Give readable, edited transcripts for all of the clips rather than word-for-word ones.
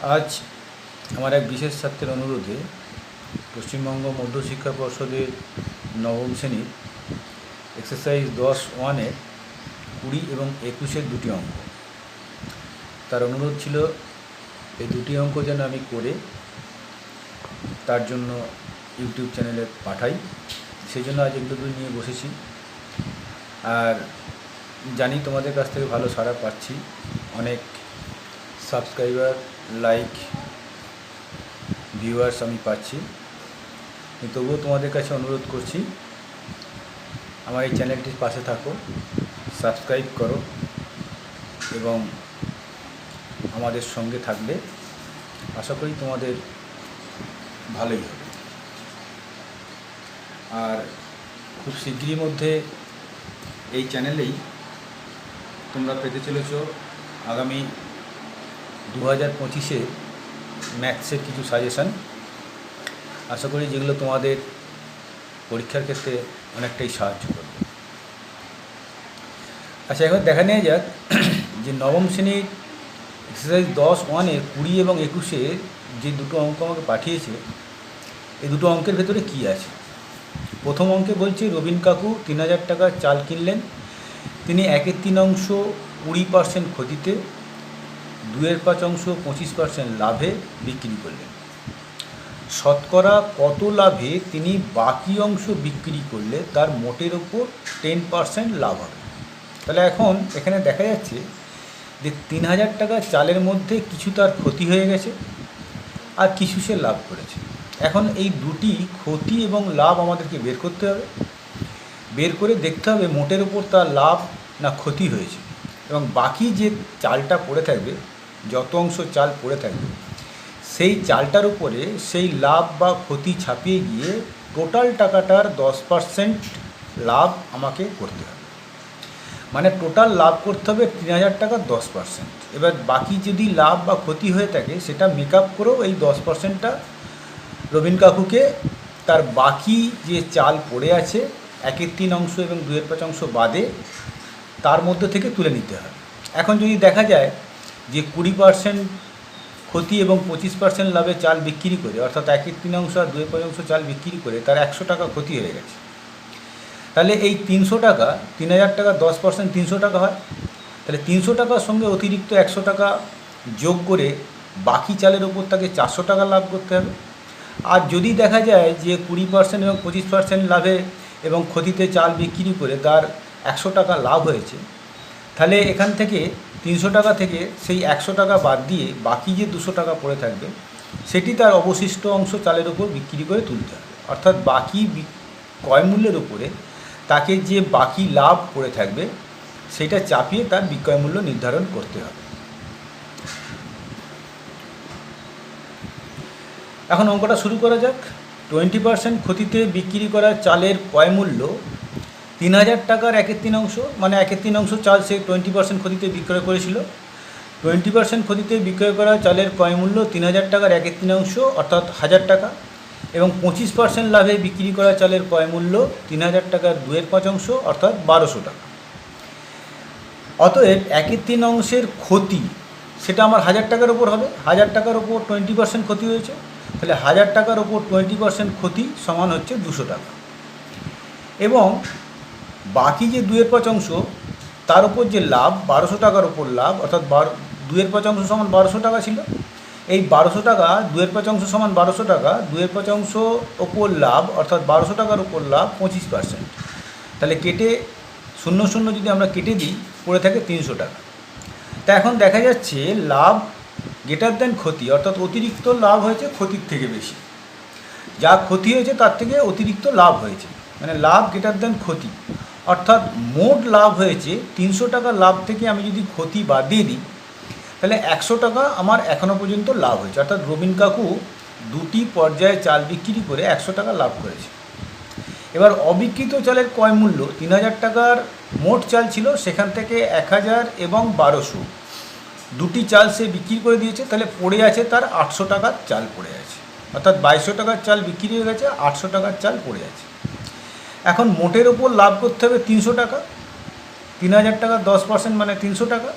আজ আমার এক বিশেষ ছাত্রের অনুরোধে পশ্চিমবঙ্গ মধ্যশিক্ষা পর্ষদের নবম শ্রেণীর এক্সারসাইজ 10-1-এর 20 এবং 21-এর দুটি অঙ্ক, তার অনুরোধ ছিল এই দুটি অঙ্ক যেন আমি করে তার জন্য ইউটিউব চ্যানেলে পাঠাই। সেই জন্য আজ এগুলো নিয়ে বসেছি। আর জানি তোমাদের কাছ থেকে ভালো সাড়া পাচ্ছি, অনেক সাবস্ক্রাইবার, লাইক, ভিউয়ার্স আমি পাচ্ছি। তবুও তোমাদের কাছে অনুরোধ করছি, আমার এই চ্যানেলটির পাশে থাকো, সাবস্ক্রাইব করো এবং আমাদের সঙ্গে থাকলে আশা করি তোমাদের ভালোই হবে। আর খুব শীঘ্রই মধ্যে এই চ্যানেলেই তোমরা পেতে চলেছ আগামী 2025-এ ম্যাথসের কিছু সাজেশান। আশা করি যেগুলো তোমাদের পরীক্ষার ক্ষেত্রে অনেকটাই সাহায্য করবে। আচ্ছা, এখন দেখা নেওয়া যাক যে নবম শ্রেণীর এক্সারসাইজ 10-1-এর 20 এবং 21-এ যে দুটো অঙ্ক আমাকে পাঠিয়েছে, এই দুটো অঙ্কের ভেতরে কী আছে। প্রথম অঙ্কে বলছে রবীন কাকু 3000 টাকার চাল কিনলেন। তিনি 1/3 20% ক্ষতিতে, 2/5 25% লাভে বিক্রি করলেন। শতকরা কত লাভে তিনি বাকি অংশ বিক্রি করলে তার মোটের ওপর 10% লাভ হবে। তাহলে এখন এখানে দেখা যাচ্ছে যে 3000 টাকা চালের মধ্যে কিছু তার ক্ষতি হয়ে গেছে আর কিছু সে লাভ করেছে। এখন এই দুটি ক্ষতি এবং লাভ আমাদেরকে বের করতে হবে। বের করে দেখতে হবে মোটের ওপর তার লাভ না ক্ষতি হয়েছে, এবং বাকি যে চালটা পড়ে থাকবে, যত অংশ চাল পড়ে থাকবে, সেই চালটার উপরে সেই লাভ বা ক্ষতি ছাপিয়ে গিয়ে টোটাল টাকাটার 10% লাভ আমাকে করতে হবে। মানে টোটাল লাভ করতে হবে 3000 টাকার 10%। এবার বাকি যদি লাভ বা ক্ষতি হয়ে থাকে সেটা মেক আপ করেও এই 10%টা রবীন কাকুকে তার বাকি যে চাল পড়ে আছে 1/3 এবং 2/5 বাদে তার মধ্যে থেকে তুলে নিতে হবে। এখন যদি দেখা যায় যে 20% ক্ষতি এবং 25% লাভে চাল বিক্রি করে, অর্থাৎ 1/3 আর 2/5 চাল বিক্রি করে তার 100 টাকা ক্ষতি হয়ে গেছে, তাহলে এই 300 টাকা, 3000 টাকা 10% 300 টাকা হয়। তাহলে 300 টাকার সঙ্গে অতিরিক্ত 100 টাকা যোগ করে বাকি চালের ওপর তাকে 400 টাকা লাভ করতে হবে। আর যদি দেখা যায় যে 20% এবং 25% লাভে এবং ক্ষতিতে চাল বিক্রি করে তার 100 টাকা লাভ হয়েছে, তাহলে এখান থেকে 300 টাকা থেকে সেই 100 টাকা বাদ দিয়ে বাকি যে 200 টাকা পড়ে থাকবে সেটি তার অবশিষ্ট অংশ চালের ওপর বিক্রি করে তুলতে হবে। অর্থাৎ বাকি ক্রয় মূল্যের উপরে তাকে যে বাকি লাভ পড়ে থাকবে সেটা চাপিয়ে তার বিক্রয় মূল্য নির্ধারণ করতে হবে। এখন অঙ্কটা শুরু করা যাক। 20% ক্ষতিতে বিক্রি করা চালের ক্রয় মূল্য 3000 টাকার 1/3, মানে 1/3 চাল সে 20% ক্ষতিতে বিক্রয় করেছিল। 20% ক্ষতিতে বিক্রয় করা চালের ক্রয় মূল্য 3000 টাকার 1/3 অর্থাৎ 1000 টাকা, এবং 25% লাভে বিক্রি করা চালের ক্রয় মূল্য 3000 টাকার 2/5 অর্থাৎ 1200 টাকা। অতএব 1/3 ক্ষতি সেটা আমার 1000 টাকার ওপর হবে। 1000 টাকার ওপর 20% ক্ষতি হয়েছে, তাহলে 1000 টাকার ওপর 20% ক্ষতি সমান হচ্ছে 200 টাকা। এবং বাকি যে 2/5 তার উপর যে লাভ 1200 টাকার ওপর লাভ, অর্থাৎ 2/5 সমান 1200 টাকা ছিল। এই 1200 টাকা 2/5 সমান 1200 টাকা, 2/5 ওপর লাভ অর্থাৎ 1200 টাকার ওপর লাভ 25%। তাহলে কেটে 0 যদি আমরা কেটে দিই পড়ে থাকে 300 টাকা। তা এখন দেখা যাচ্ছে লাভ গ্রেটার দেন ক্ষতি, অর্থাৎ অতিরিক্ত লাভ হয়েছে ক্ষতির থেকে বেশি। যা ক্ষতি হয়েছে তার থেকে অতিরিক্ত লাভ হয়েছে, মানে লাভ গ্রেটার দেন ক্ষতি। অর্থাৎ মোট লাভ হয়েছে 300 টাকা। লাভ থেকে আমি যদি ক্ষতি বাদ দিয়ে দিই তাহলে 100 টাকা আমার এখনও পর্যন্ত লাভ হয়েছে। অর্থাৎ রবীন কাকু দুটি পর্যায়ে চাল বিক্রি করে 100 টাকা লাভ করেছে। এবার অবিকৃত চালের ক্রয় মূল্য 3000 টাকার মোট চাল ছিল, সেখান থেকে 1000 এবং 1200 দুটি চাল সে বিক্রি করে দিয়েছে। তাহলে পড়ে আছে তার 800 টাকার চাল পড়ে আছে, অর্থাৎ 2200 টাকার চাল বিক্রি হয়ে গেছে, 800 টাকার চাল পড়ে আছে। এখন মোটের ওপর লাভ করতে হবে 300 টাকা। 3000 টাকা 10% মানে 300 টাকা।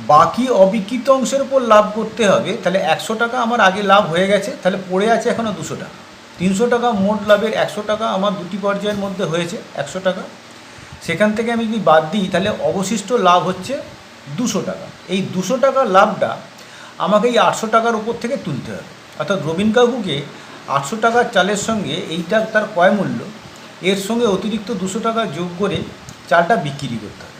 বাকি অবিকৃত অংশের উপর লাভ করতে হবে, তাহলে 100 টাকা আমার আগে লাভ হয়ে গেছে, তাহলে পড়ে আছে এখনও 200 টাকা। 300 টাকা মোট লাভের 100 টাকা আমার দুটি পর্যায়ের মধ্যে হয়েছে 100 টাকা। সেখান থেকে আমি যদি বাদ দিই তাহলে অবশিষ্ট লাভ হচ্ছে 200 টাকা। এই 200 টাকার লাভটা আমাকে এই 800 টাকার উপর থেকে তুলতে হবে। অর্থাৎ রবীন কাকুকে 800 টাকার চালের সঙ্গে এইটা তার ক্রয় মূল্য, এর সঙ্গে অতিরিক্ত 200 টাকা যোগ করে চালটা বিক্রি করতে হবে।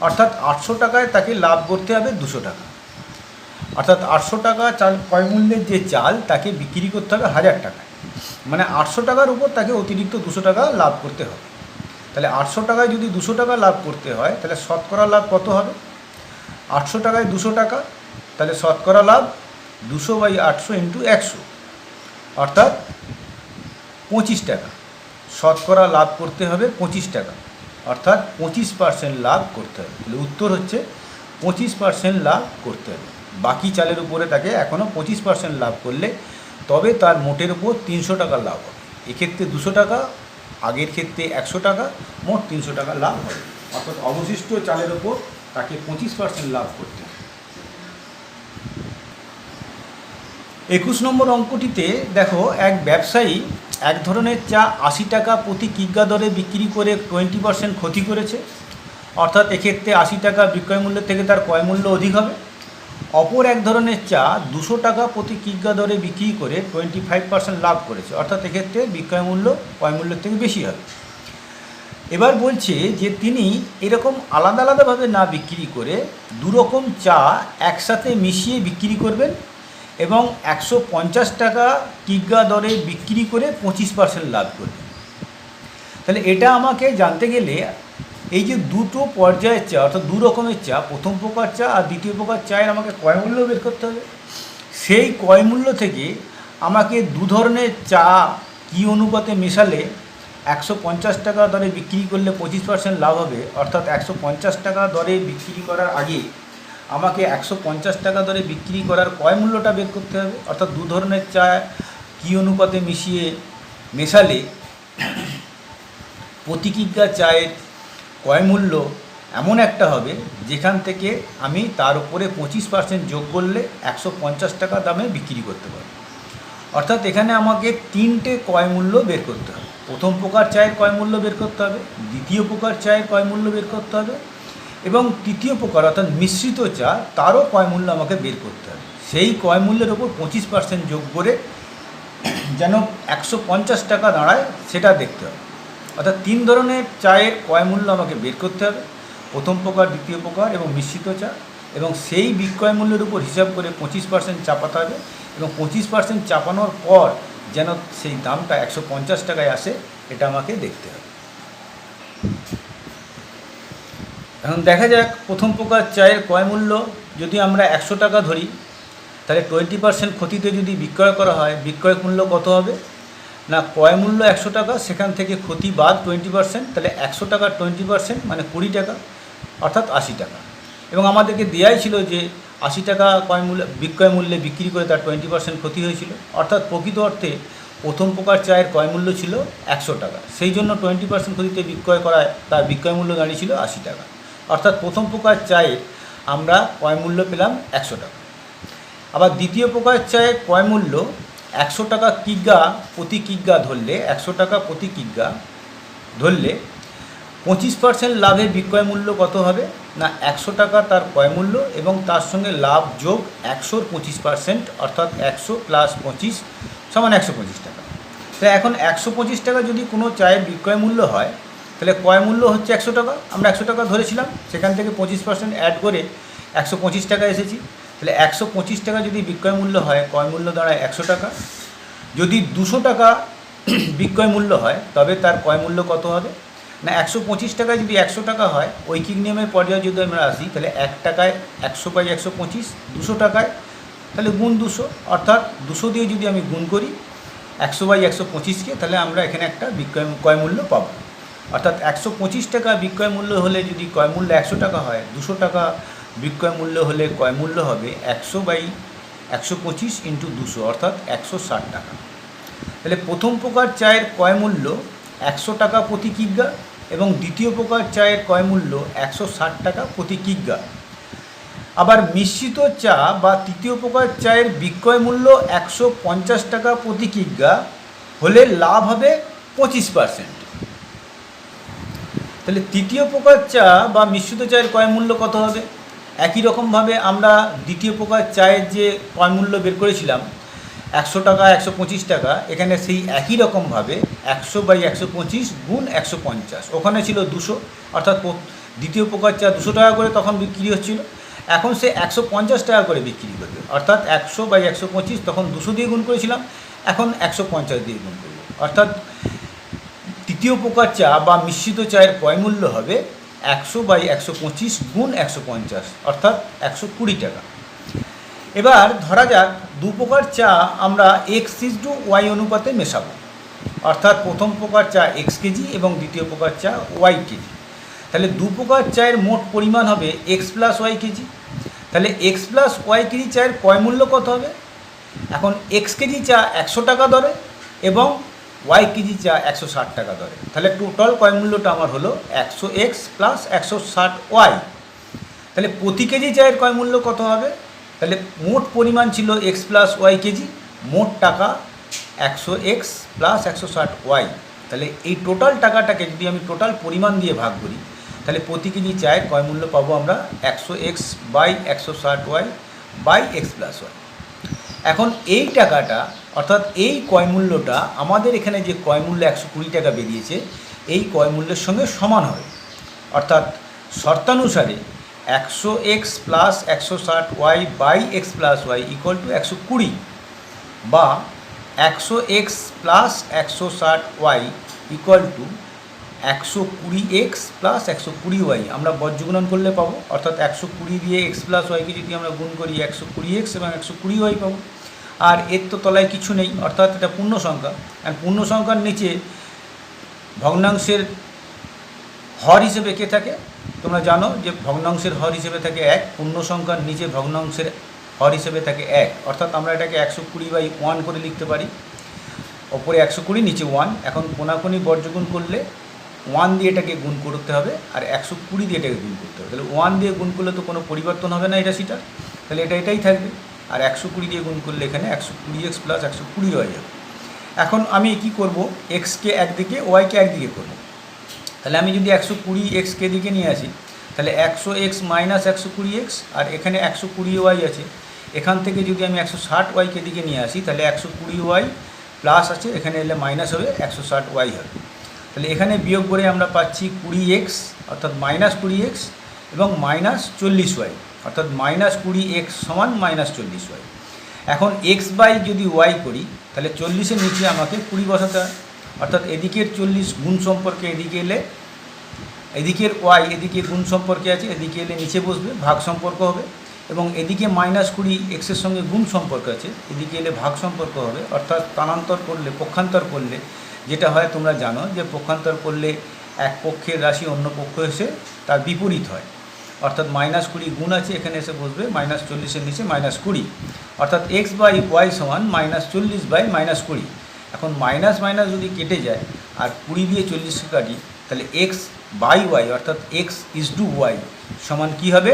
অর্থাৎ 800 টাকায় তাকে লাভ করতে হবে 200 টাকা। অর্থাৎ 800 টাকা চাল ক্রয় মূল্যের যে চাল তাকে বিক্রি করতে হবে 1000 টাকায়, মানে 800 টাকার উপর তাকে অতিরিক্ত 200 টাকা লাভ করতে হবে। তাহলে 800 টাকায় যদি 200 টাকা লাভ করতে হয় তাহলে শতকরা লাভ কত হবে? 800 টাকায় 200 টাকা, তাহলে শতকরা লাভ 200/800 × 100, অর্থাৎ 25 টাকা। শতকরা লাভ করতে হবে 25 টাকা, অর্থাৎ 25% লাভ করতে হবে। তাহলে উত্তর হচ্ছে 25% লাভ করতে হবে। বাকি চালের উপরে তাকে এখনও 25% লাভ করলে তবে তার মোটের উপর 300 টাকা লাভ হবে। এক্ষেত্রে 200 টাকা, আগের ক্ষেত্রে 100 টাকা, মোট 300 টাকা লাভ হবে। অর্থাৎ অবশিষ্ট চালের উপর তাকে 25% লাভ করতে হবে। 21 নম্বর অঙ্কটিতে দেখো, এক ব্যবসায়ী এক ধরনের চা 80 টাকা প্রতি কিগ্রা দরে বিক্রি করে 20% ক্ষতি করেছে। অর্থাৎ এক্ষেত্রে 80 টাকা বিক্রয় মূল্যের থেকে তার ক্রয় মূল্য অধিক হবে। অপর এক ধরনের চা 200 টাকা প্রতি কিগ্রা দরে বিক্রি করে 25% লাভ করেছে। অর্থাৎ এক্ষেত্রে বিক্রয় মূল্য ক্রয় মূল্যের থেকে বেশি হবে। এবার বলছে যে তিনি এরকম আলাদা আলাদাভাবে না বিক্রি করে দুরকম চা একসাথে মিশিয়ে বিক্রি করবেন এবং 150 টাকা কিগ্রা দরে বিক্রি করে 25% লাভ করবেন। তাহলে এটা আমাকে জানতে গেলে এই যে দুটো পর্যায়ের চা, অর্থাৎ দু রকমের চা, প্রথম প্রকার চা আর দ্বিতীয় প্রকার চায়ের আমাকে ক্রয় মূল্য বের করতে হবে। সেই ক্রয় মূল্য থেকে আমাকে দু ধরনের চা কী অনুপাতে মেশালে 150 টাকা দরে বিক্রি করলে 25% লাভ হবে। অর্থাৎ 150 টাকা দরে বিক্রি করার আগে আমাকে 150 টাকা দরে বিক্রি করার ক্রয় মূল্যটা বের করতে হবে। অর্থাৎ দু ধরনের চা কী অনুপাতে মেশালে প্রতি কিগ্রা চায়ের ক্রয় মূল্য এমন একটা হবে যেখান থেকে আমি তার উপরে 25% যোগ করলে 150 টাকা দামে বিক্রি করতে পারব। অর্থাৎ এখানে আমাকে তিনটে ক্রয় মূল্য বের করতে হবে। প্রথম প্রকার চায়ের ক্রয় মূল্য বের করতে হবে, দ্বিতীয় প্রকার চায়ের ক্রয় মূল্য বের করতে হবে এবং তৃতীয় প্রকার অর্থাৎ মিশ্রিত চা তারও ক্রয় মূল্য আমাকে বের করতে হবে। সেই ক্রয় মূল্যের ওপর 25% যোগ করে যেন 150 টাকা দাঁড়ায় সেটা দেখতে হবে। অর্থাৎ তিন ধরনের চায়ের ক্রয় মূল্য আমাকে বের করতে হবে, প্রথম প্রকার, দ্বিতীয় প্রকার এবং মিশ্রিত চা, এবং সেই বিক্রয় মূল্যের উপর হিসাব করে 25% চাপাতে হবে এবং 25% চাপানোর পর যেন সেই দামটা 150 টাকায় আসে এটা আমাকে দেখতে হবে। এখন দেখা যাক প্রথম প্রকার চায়ের ক্রয় মূল্য যদি আমরা 100 টাকা ধরি তাহলে 20% ক্ষতিতে যদি বিক্রয় করা হয় বিক্রয় মূল্য কত হবে না, ক্রয় মূল্য 100 টাকা, সেখান থেকে ক্ষতি বাদ 20%, তাহলে 100 টাকার 20% মানে 20 টাকা, অর্থাৎ 80 টাকা। এবং আমাদেরকে দেওয়াই ছিল যে 80 টাকা বিক্রয় মূল্যে বিক্রি করে তার 20% ক্ষতি হয়েছিল। অর্থাৎ প্রকৃত অর্থে প্রথম প্রকার চায়ের ক্রয় মূল্য ছিল 100 টাকা, সেই জন্য 20% ক্ষতিতে বিক্রয় করায় তার বিক্রয় মূল্য দাঁড়িয়েছিল 80 টাকা। অর্থাৎ প্রথম প্রকার চায়ের আমরা ক্রয় মূল্য পেলাম 100 টাকা। আবার দ্বিতীয় প্রকার চায়ের ক্রয় মূল্য 100 টাকা কিগ্রা প্রতি কিগ্রা ধরলে 100 টাকা প্রতি কিগ্রা ধরলে 25% লাভের বিক্রয় মূল্য কত হবে না, 100 টাকা তার ক্রয় মূল্য এবং তার সঙ্গে লাভ যোগ 100-র 25%, অর্থাৎ 100 + 25 = 125 টাকা। তাই এখন 125 টাকা যদি কোনো চায়ের বিক্রয় মূল্য হয় তাহলে ক্রয় মূল্য হচ্ছে 100 টাকা, আমরা 100 টাকা ধরেছিলাম, সেখান থেকে 25% অ্যাড করে 125 টাকা এসেছি। তাহলে 125 টাকা যদি বিক্রয় মূল্য হয় ক্রয় মূল্য দাঁড়ায় 100 টাকা। যদি 200 টাকা বিক্রয় মূল্য হয় তবে তার ক্রয় মূল্য কত হবে না, 125 টাকায় যদি 100 টাকা হয় ঐকিক নিয়মের পর্যায়ে যদি আমরা আসি তাহলে 1 টাকায় 100/125, 200 টাকায় তাহলে গুণ 200, অর্থাৎ 200 দিয়ে যদি আমি গুণ করি 100/125কে তাহলে আমরা এখানে একটা ক্রয় মূল্য পাবো। অর্থাৎ 125 টাকা বিক্রয় মূল্য হলে যদি ক্রয় মূল্য 100 টাকা হয়, 200 টাকা বিক্রয় মূল্য হলে ক্রয় মূল্য হবে 100/125 × 200, অর্থাৎ 160 টাকা। তাহলে প্রথম প্রকার চায়ের ক্রয় মূল্য 100 টাকা প্রতি কিগ্রা এবং দ্বিতীয় প্রকার চায়ের ক্রয় মূল্য 160 টাকা প্রতি কিগ্রা। আবার মিশ্রিত চা বা তৃতীয় প্রকার চায়ের বিক্রয় মূল্য 150 টাকা প্রতি কিগ্রা হলে লাভ হবে 25%। তাহলে তৃতীয় প্রকার চা বা মিশ্রিত চায়ের ক্রয় মূল্য কত হবে? একই রকমভাবে আমরা দ্বিতীয় প্রকার চায়ের যে ক্রয় মূল্য বের করেছিলাম 100 টাকা 125 টাকা, এখানে সেই একই রকমভাবে 100/125 গুণ 150, ওখানে ছিল 200, অর্থাৎ দ্বিতীয় প্রকার চা 200 টাকা করে তখন বিক্রি হচ্ছিল, এখন সে 150 টাকা করে বিক্রি করবে, অর্থাৎ 100/125, তখন 200 দিয়ে গুণ করেছিলাম, এখন 150 দিয়ে গুণ করব, অর্থাৎ তৃতীয় প্রকার চা বা মিশ্রিত চায়ের ক্রয় মূল্য হবে 100/125 গুণ 150, অর্থাৎ 120 টাকা। এবার ধরা যাক দু প্রকার চা আমরা x:y অনুপাতে মেশাবো, অর্থাৎ প্রথম প্রকার চা x কেজি এবং দ্বিতীয় প্রকার চা y কেজি। তাহলে দু প্রকার চায়ের মোট পরিমাণ হবে x + y কেজি। তাহলে x + y কেজি চায়ের ক্রয় মূল্য কত হবে? এখন x কেজি চা 100 টাকা দরে এবং y কেজি চা 160 টাকা দরে, তাহলে টোটাল ক্রয় মূল্যটা আমার হলো 100x + 160y। তাহলে প্রতি কেজি চায়ের ক্রয় মূল্য কত হবে? তাহলে মোট পরিমাণ ছিল x + y কেজি, মোট টাকা 100x + 160y। তাহলে এই টোটাল টাকাটাকে যদি আমি টোটাল পরিমাণ দিয়ে ভাগ করি, তাহলে প্রতি কেজি চায়ের ক্রয় মূল্য পাবো আমরা 100x/160y/x + y। এখন এই টাকাটা, অর্থাৎ এই ক্রয় মূল্যটা আমাদের এখানে যে ক্রয় মূল্য 120 টাকা বেরিয়েছে, এই ক্রয় মূল্যের সঙ্গে সমান হবে, অর্থাৎ শর্তানুসারে 100x + 160y/x + y = 120, বা 100x + 160y = 120x + 120y। আমরা বজ্রগুণন করলে পাবো, অর্থাৎ 120 দিয়ে x + y কে যদি আমরা গুণ করি 120x এবং 120y পাবো। আর এর তো তলায় কিছু নেই, অর্থাৎ এটা পূর্ণ সংখ্যা, আর পূর্ণ সংখ্যার নিচে ভগ্নাংশের হর হিসেবে কে থাকে? তোমরা জানো যে ভগ্নাংশের হর হিসেবে থাকে 1, পূর্ণ সংখ্যার নিচে ভগ্নাংশের হর হিসেবে থাকে 1, অর্থাৎ আমরা এটাকে 120/1 করে লিখতে পারি। ওপরে 120, নিচে 1। এখন কোনাকুনি বর্জগুণ করলে 1 দিয়ে এটাকে গুণ করতে হবে আর 120 দিয়ে এটাকে গুণ করতে হবে। তাহলে 1 দিয়ে গুণ করলে তো কোনো পরিবর্তন হবে না এটা সেটা, তাহলে এটাই থাকবে। আর 120 দিয়ে গুণ করলে এখানে 120x + 120y যাবে। এখন আমি কি করব? এক্সকে একদিকে, ওয়াইকে একদিকে করব। তাহলে আমি যদি 120x কে দিকে নিয়ে আসি, তাহলে 100x - 120x, আর এখানে 120y আছে, এখান থেকে যদি আমি 160y কে দিকে নিয়ে আসি, তাহলে 120y প্লাস আছে, এখানে এলে মাইনাস হবে, 160y হবে। তাহলে এখানে বিয়োগ করে আমরা পাচ্ছি 20x, অর্থাৎ -20x, এবং -40y, অর্থাৎ -20x = -40y। এখন x/y যদি y করি, তাহলে 40-এর নিচে আমাকে 20 বসাতে হয়, অর্থাৎ এদিকের 40 গুণ সম্পর্কে এদিকে এলে, এদিকের y এদিকে গুণ সম্পর্কে আছে, এদিকে এলে নিচে বসবে, ভাগ সম্পর্ক হবে, এবং এদিকে -20 x-এর সঙ্গে গুণ সম্পর্ক আছে, এদিকে এলে ভাগ সম্পর্ক হবে। অর্থাৎ স্থানান্তর করলে, পক্ষান্তর করলে যেটা হয় তোমরা জানো যে পক্ষান্তর করলে এক পক্ষের রাশি অন্য পক্ষ এসে তার বিপরীত হয়, অর্থাৎ -20 গুণ আছে, এখানে এসে বসবে -40-এর নিচে -20, অর্থাৎ x/y = -40/-20। এখন মাইনাস মাইনাস যদি কেটে যায় আর 20 দিয়ে 40কে কাটি, তাহলে x/y, অর্থাৎ x/y সমান কী হবে?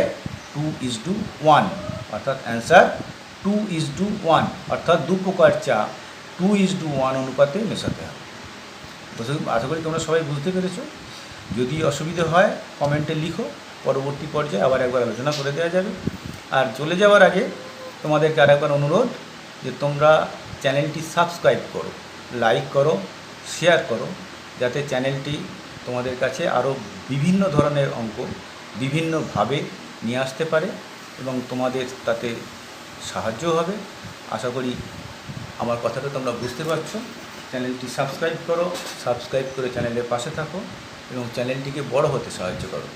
2:1, অর্থাৎ অ্যান্সার 2:1, অর্থাৎ দু প্রকার চা 2:1 অনুপাতে মেশাতে হবে। আশা করি তোমরা সবাই বুঝতে পেরেছো। যদি অসুবিধা হয় কমেন্টে লিখো, পরবর্তী পর্যায়ে আবার একবার আলোচনা করে দেওয়া যাবে। আর চলে যাওয়ার আগে তোমাদেরকে আরেকবার অনুরোধ যে তোমরা চ্যানেলটি সাবস্ক্রাইব করো, লাইক করো, শেয়ার করো, যাতে চ্যানেলটি তোমাদের কাছে আরও বিভিন্ন ধরনের অঙ্ক বিভিন্নভাবে নিয়ে আসতে পারে এবং তোমাদের তাতে সাহায্য হবে। আশা করি আমার কথাটা তোমরা বুঝতে পারছো। চ্যানেলটি সাবস্ক্রাইব করো, সাবস্ক্রাইব করে চ্যানেলের পাশে থাকো এবং চ্যানেলটিকে বড় হতে সাহায্য করো।